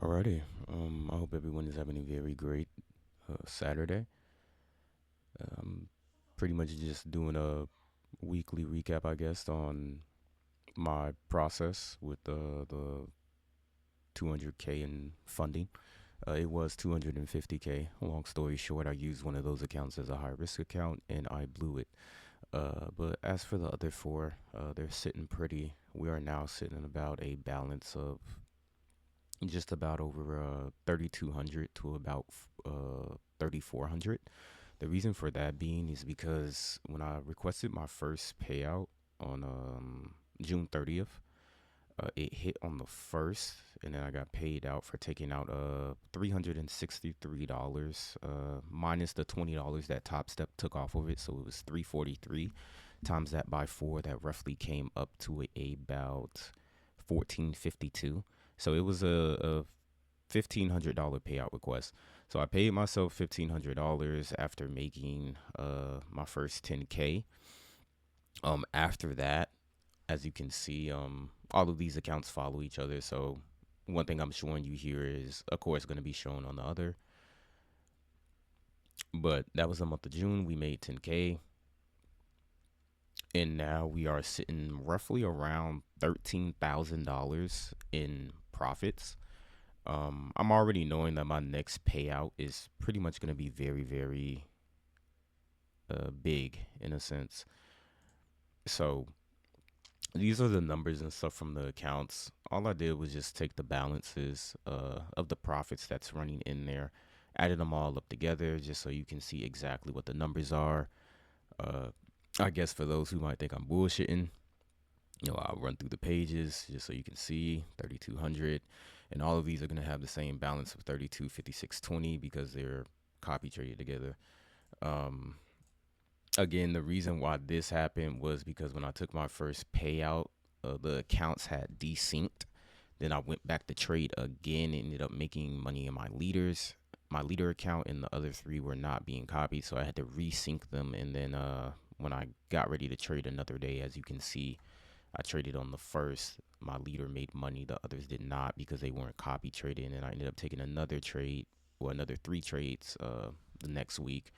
Alrighty. I hope everyone is having a very great Saturday. Um, Pretty much just doing a weekly recap, I guess, on my process with the 200K in funding. It was 250K. Long story short, I used one of those accounts as a high risk account and I blew it. But as for the other four, they're sitting pretty. We are now sitting at about a balance of just about over 3,200 to about 3,400. The reason for that being is because when I requested my first payout on June 30th, it hit on the first, and then I got paid out for taking out $363 minus the $20 that Top Step took off of it, so it was 343. Times that by four, that roughly came up to about 1452. So it was a $1,500 payout request. So I paid myself $1,500 after making my first 10K. After that, as you can see, all of these accounts follow each other. So one thing I'm showing you here is, of course, going to be shown on the other. But that was the month of June. We made 10K, and now we are sitting roughly around $13,000 in profits. I'm already knowing that my next payout is pretty much going to be very, very big in a sense. So these are the numbers and stuff from the accounts. All I did was just take the balances of the profits that's running in there, added them all up together just so you can see exactly what the numbers are. Uh, I guess for those who might think I'm bullshitting, I'll run through the pages just so you can see 3,200. And all of these are going to have the same balance of 32, 56, 20 because they're copy traded together. Um, Again, the reason why this happened was because when I took my first payout, the accounts had desynced. Then I went back to trade again and ended up making money in my leaders. My leader account and the other three were not being copied, so I had to resync them. And then when I got ready to trade another day, as you can see, I traded on the first. My leader made money, the others did not because they weren't copy traded. And I ended up taking another trade, or another three trades the next week,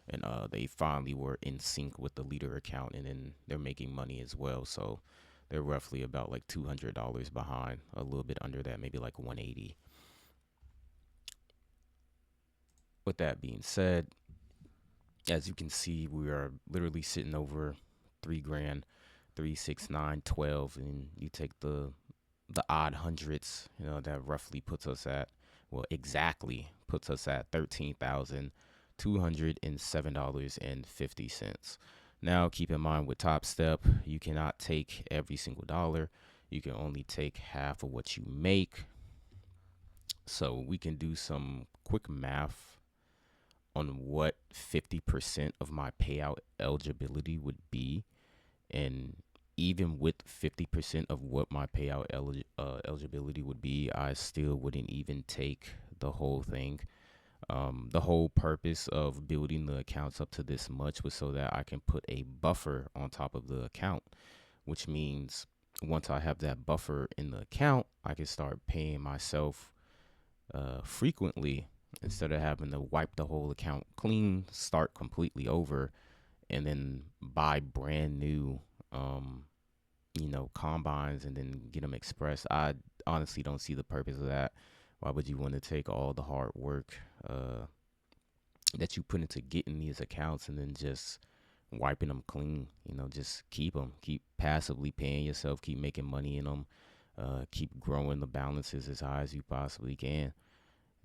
and they finally were in sync with the leader account, and then they're making money as well. So they're roughly about like $200 behind, a little bit under that, maybe like 180. With that being said, as you can see, we are literally sitting over 3 grand, 3, 6, 9, 12, and you take the odd hundreds, that roughly puts us at, well, exactly puts us at $13,207.50. Now, keep in mind with Top Step, you cannot take every single dollar. You can only take half of what you make. So we can do some quick math on what 50% of my payout eligibility would be. And even with 50% of what my payout eligibility would be, I still wouldn't even take the whole thing. The whole purpose of building the accounts up to this much was so that I can put a buffer on top of the account, which means once I have that buffer in the account, I can start paying myself frequently instead of having to wipe the whole account clean, start completely over, and then buy brand new um, combines and then get them expressed. I honestly don't see the purpose of that. Why would you want to take all the hard work that you put into getting these accounts and then just wiping them clean? Just keep them, keep passively paying yourself, keep making money in them, keep growing the balances as high as you possibly can,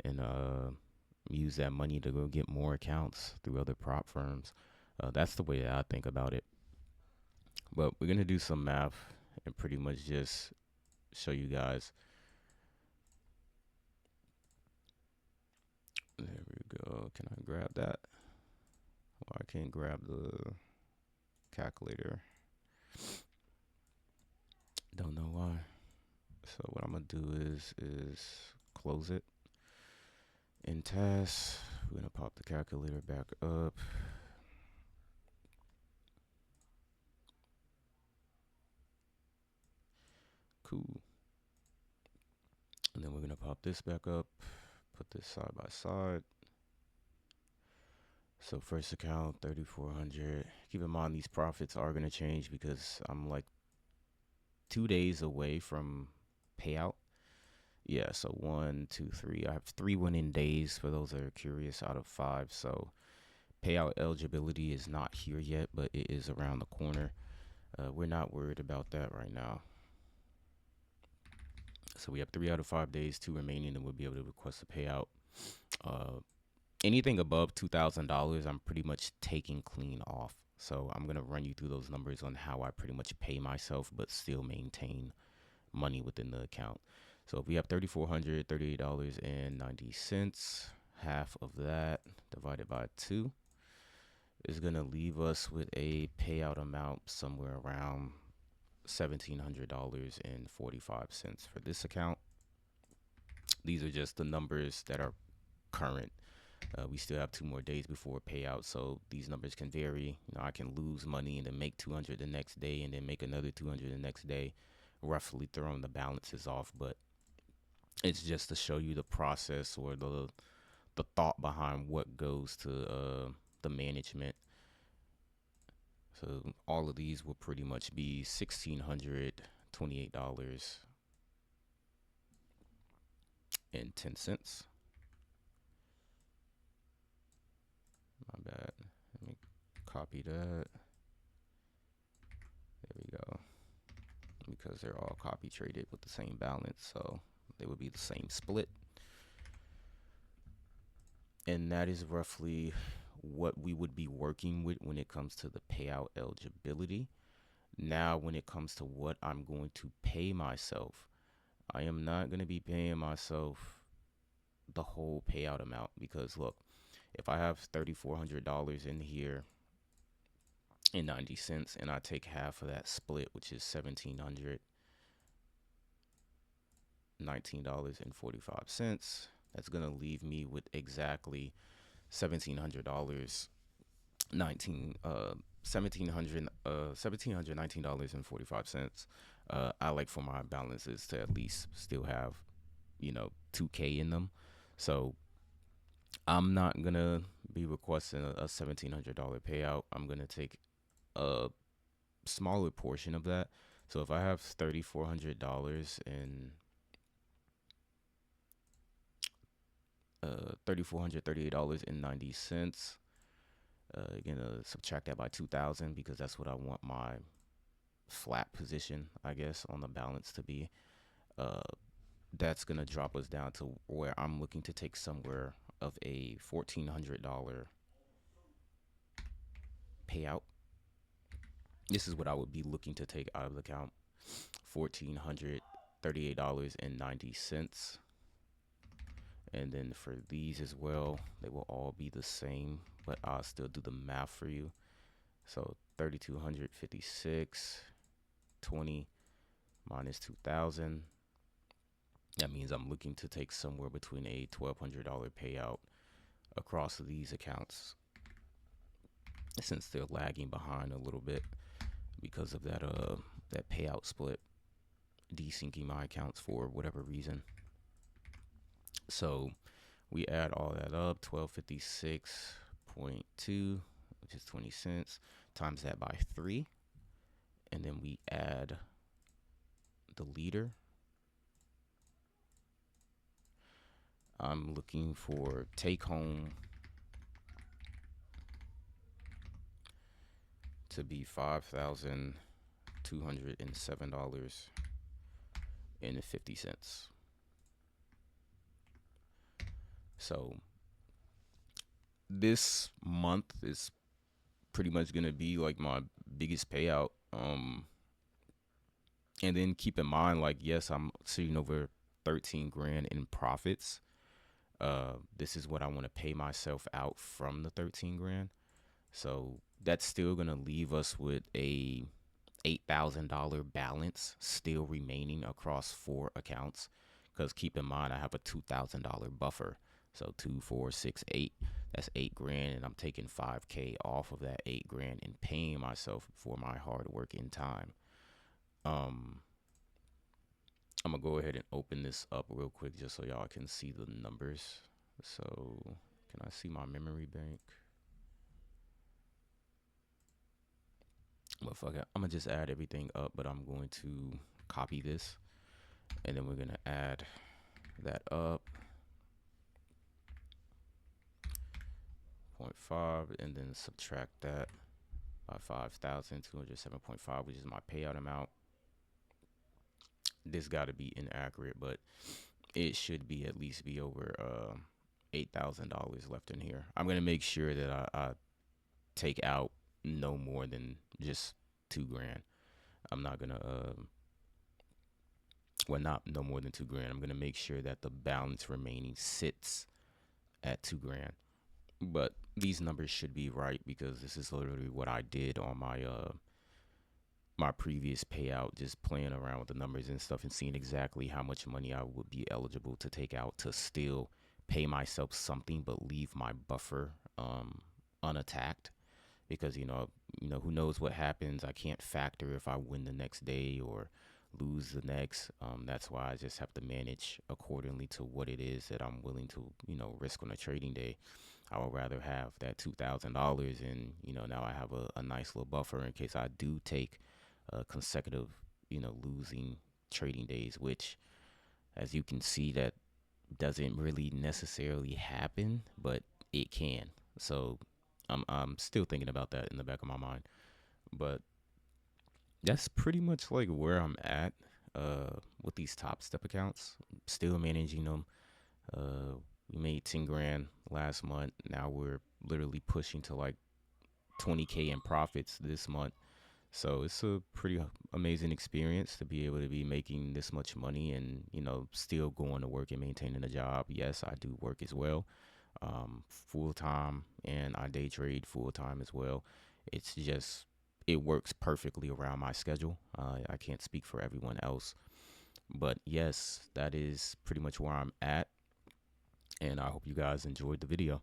and use that money to go get more accounts through other prop firms. That's the way that I think about it. But we're gonna do some math and pretty much just show you guys. There we go. Can I grab that? Well, I can't grab the calculator. Don't know why. So what I'm gonna do is close it in task. We're gonna pop the calculator back up. Cool. And then we're gonna pop this back up, put this side by side. So first account 3,400. Keep in mind these profits are gonna change because I'm like 2 days away from payout. Yeah, so 1, 2, 3. I have 3 winning days for those that are curious out of 5. So payout eligibility is not here yet, but it is around the corner. We're not worried about that right now. So we have 3 out of 5 days, 2 remaining, and we'll be able to request a payout. Anything above $2,000, I'm pretty much taking clean off. So I'm gonna run you through those numbers on how I pretty much pay myself, but still maintain money within the account. So if we have $3,438.90, half of that divided by 2 is gonna leave us with a payout amount somewhere around $1,700.45 for this account. These are just the numbers that are current. We still have 2 more days before payout, so these numbers can vary. I can lose money and then make 200 the next day, and then make another 200 the next day, roughly throwing the balances off. But it's just to show you the process or the thought behind what goes to the management. So all of these will pretty much be $1,628.10. My bad. Let me copy that. There we go. Because they're all copy traded with the same balance, so they would be the same split. And that is roughly what we would be working with when it comes to the payout eligibility. Now, when it comes to what I'm going to pay myself, I am not going to be paying myself the whole payout amount, because look, if I have $3,400 in here and 90 cents, and I take half of that split, which is $1,719.45, that's gonna leave me with exactly $1,700 $1,719.45. I like for my balances to at least still have 2K in them, so I'm not gonna be requesting a $1,700 payout. I'm gonna take a smaller portion of that. So if I have $3,400 and $3,438.90, gonna subtract that by 2,000 because that's what I want my flat position, I guess, on the balance to be. That's gonna drop us down to where I'm looking to take somewhere of a $1,400 payout. This is what I would be looking to take out of the account: $1,438.90. And then for these as well, they will all be the same, but I'll still do the math for you. So 3,256, 20 minus 2,000. That means I'm looking to take somewhere between a $1,200 payout across these accounts, since they're lagging behind a little bit because of that payout split desyncing my accounts for whatever reason. So we add all that up, 1256.2, which is 20 cents, times that by 3, and then we add the leader. I'm looking for take home to be $5,207.50. So this month is pretty much gonna be like my biggest payout. And then keep in mind, like, yes, I'm sitting over 13 grand in profits. This is what I want to pay myself out from the 13 grand. So that's still gonna leave us with a $8,000 balance still remaining across 4 accounts. Because keep in mind, I have a $2,000 buffer. So 2, 4, 6, 8. That's 8 grand, and I'm taking 5K off of that 8 grand and paying myself for my hard work in time. I'm gonna go ahead and open this up real quick just so y'all can see the numbers. So can I see my memory bank? Well, fuck it. I'm gonna just add everything up, but I'm going to copy this, and then we're gonna add that up 0.5, and then subtract that by 5,207.5, which is my payout amount. This got to be inaccurate, but it should be at least be over $8,000 left in here. I'm gonna make sure that I take out no more than just $2,000. I'm not gonna well, not no more than $2,000. I'm gonna make sure that the balance remaining sits at $2,000. But these numbers should be right because this is literally what I did on my previous payout, just playing around with the numbers and stuff and seeing exactly how much money I would be eligible to take out to still pay myself something but leave my buffer unattacked, because who knows what happens. I can't factor if I win the next day or lose the next. That's why I just have to manage accordingly to what it is that I'm willing to risk on a trading day. I would rather have that $2,000 and now I have a nice little buffer in case I do take consecutive losing trading days, which, as you can see, that doesn't really necessarily happen, but it can. So I'm still thinking about that in the back of my mind. But that's pretty much like where I'm at with these Top Step accounts. Still managing them. We made 10 grand last month. Now we're literally pushing to like 20K in profits this month. So it's a pretty amazing experience to be able to be making this much money and, still going to work and maintaining a job. Yes, I do work as well, full time, and I day trade full time as well. It's just, it works perfectly around my schedule. I can't speak for everyone else, but yes, that is pretty much where I'm at. And I hope you guys enjoyed the video.